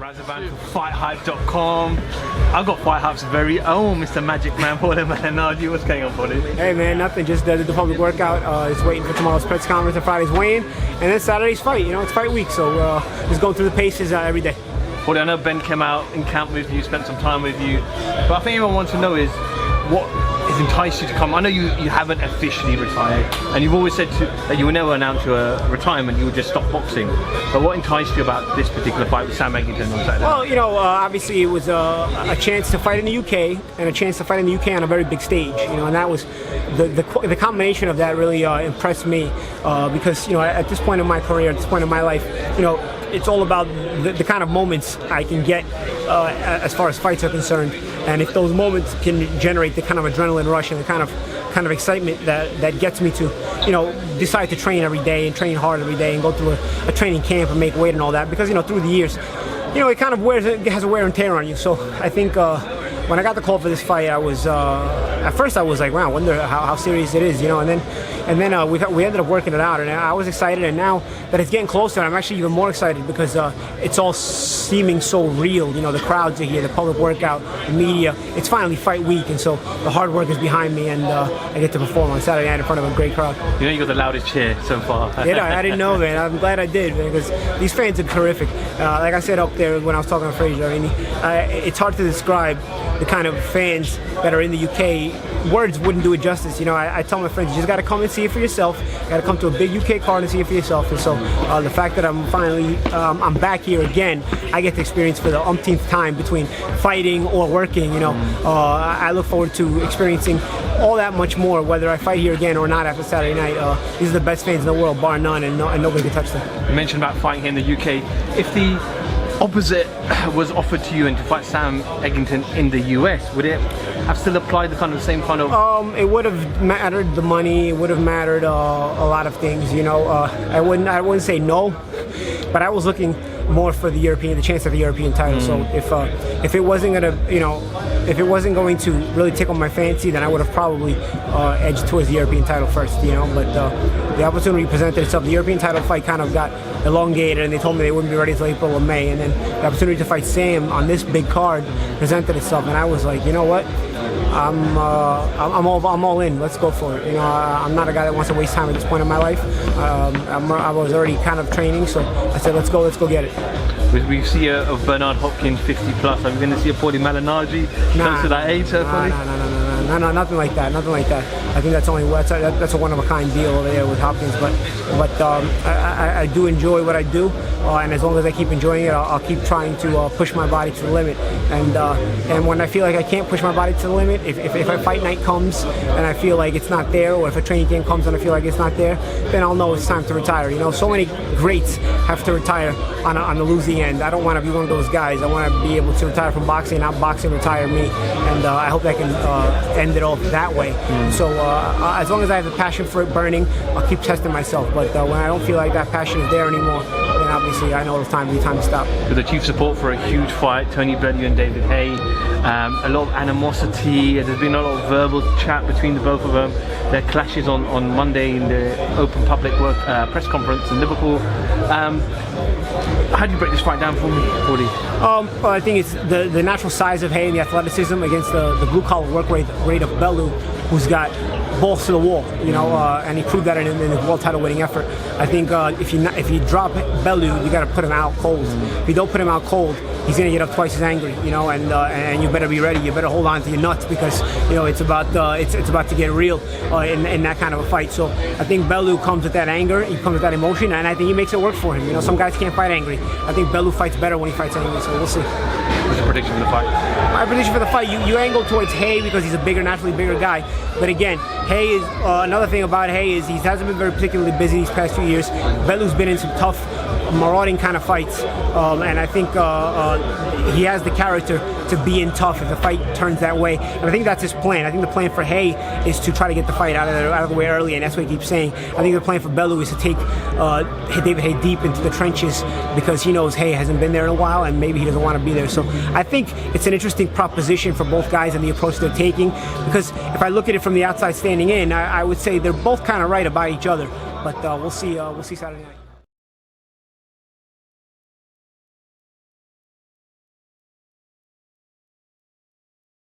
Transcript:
Razavan from FightHype.com. I've got FightHype's very own Mr. Magic Man, Paulie Malignaggi. What's going on, Paulie? Hey man, nothing. Just did the public workout. Just waiting for tomorrow's press conference and Friday's weigh-in, and then Saturday's fight. You know, it's fight week, so just going through the paces every day. Paulie, I know Ben came out in camp with you, spent some time with you, but I think everyone wants to know is what has enticed you to come. I know you haven't officially retired, and you've always said that you will never announce your retirement, you would just stop boxing. But what enticed you about this particular fight with Sam Eggington on Saturday? Well, you know, obviously it was a chance to fight in the UK, and a chance to fight in the UK on a very big stage. You know, and that was the combination of that really impressed me because, you know, at this point in my career, at this point in my life, you know, it's all about the kind of moments I can get as far as fights are concerned, and if those moments can generate the kind of adrenaline rush and the kind of excitement that gets me to, you know, decide to train every day and train hard every day and go through a training camp and make weight and all that, because, you know, through the years, you know, it kind of has a wear and tear on you. So I think when I got the call for this fight, I was at first I was like, wow, I wonder how serious it is, you know, and then we ended up working it out, and I was excited, and now that it's getting closer, I'm actually even more excited because it's all seeming so real. You know, the crowds are here, the public workout, the media. It's finally fight week, and so the hard work is behind me, and I get to perform on Saturday night in front of a great crowd. You know, you got the loudest cheer so far. Yeah, I didn't know, man. I'm glad I did, man, because these fans are terrific. Like I said up there when I was talking to Fraser, I mean, it's hard to describe the kind of fans that are in the UK. Words wouldn't do it justice. You know, I tell my friends, you just got to come and see it for yourself. You got to come to a big UK card and see it for yourself. And so the fact that I'm finally I'm back here again, I get to experience for the umpteenth time between fighting or working. You know, I look forward to experiencing all that much more, whether I fight here again or not after Saturday night. These are the best fans in the world, bar none, and nobody can touch them. You mentioned about fighting here in the UK. If the opposite was offered to you and to fight Sam Eggington in the US, would it have still applied the same kind of? It would have mattered the money. It would have mattered a lot of things. You know, I wouldn't say no, but I was looking more for the chance of the European title. So if it wasn't gonna, you know, if it wasn't going to really tickle my fancy, then I would have probably edged towards the European title first. You know, but the opportunity presented itself. The European title fight kind of got elongated, and they told me they wouldn't be ready until April or May, and then the opportunity to fight Sam on this big card presented itself, and I was like, you know what, I'm all in. Let's go for it. You know, I'm not a guy that wants to waste time at this point in my life. I was already kind of training, so I said, let's go get it. We see a Bernard Hopkins 50 plus. Are we going to see a Paulie Malignaggi close to that age? No, nothing like that. Nothing like that. I think that's a one-of-a-kind deal over there with Hopkins. But I do enjoy what I do, and as long as I keep enjoying it, I'll keep trying to push my body to the limit. And when I feel like I can't push my body to the limit, if a fight night comes and I feel like it's not there, or if a training camp comes and I feel like it's not there, then I'll know it's time to retire. You know, so many greats have to retire on the losing end. I don't want to be one of those guys. I want to be able to retire from boxing, not boxing retire me, and I hope I can end it off that way. So as long as I have the passion for it burning, I'll keep testing myself. But when I don't feel like that passion is there anymore, then obviously I know it's time to stop. With the chief support for a huge fight, Tony Bellew and David Haye, a lot of animosity. There's been a lot of verbal chat between the both of them. Their clashes on Monday in the open public press conference in Liverpool. How do you break this fight down for me, Paulie? Well, I think it's the natural size of Haye and the athleticism against the blue-collar work rate of Bellew, who's got balls to the wall, you know, and he proved that in his world title winning effort. I think if you drop Bellew, you got to put him out cold. If you don't put him out cold, he's gonna get up twice as angry, you know, and you better be ready. You better hold on to your nuts, because, you know, it's about to get real in that kind of a fight. So I think Bellew comes with that anger, he comes with that emotion, and I think he makes it work for him. You know, some guys can't fight angry. I think Bellew fights better when he fights angry. So we'll see. What's your prediction for the fight? My prediction for the fight, you angle towards Haye because he's a naturally bigger guy. But again, Haye is another thing about Haye is he hasn't been very particularly busy these past 2 years. Bellew's been in some tough, marauding kind of fights, and I think he has the character to be in tough if the fight turns that way. And I think that's his plan. I think the plan for Haye is to try to get the fight out of the way early, and that's what he keeps saying. I think the plan for Bellew is to take David Haye deep into the trenches, because he knows Haye hasn't been there in a while, and maybe he doesn't want to be there. So I think it's an interesting proposition for both guys and the approach they're taking, because if I look at it from the outside standing in, I would say they're both kind of right about each other. But we'll see Saturday night.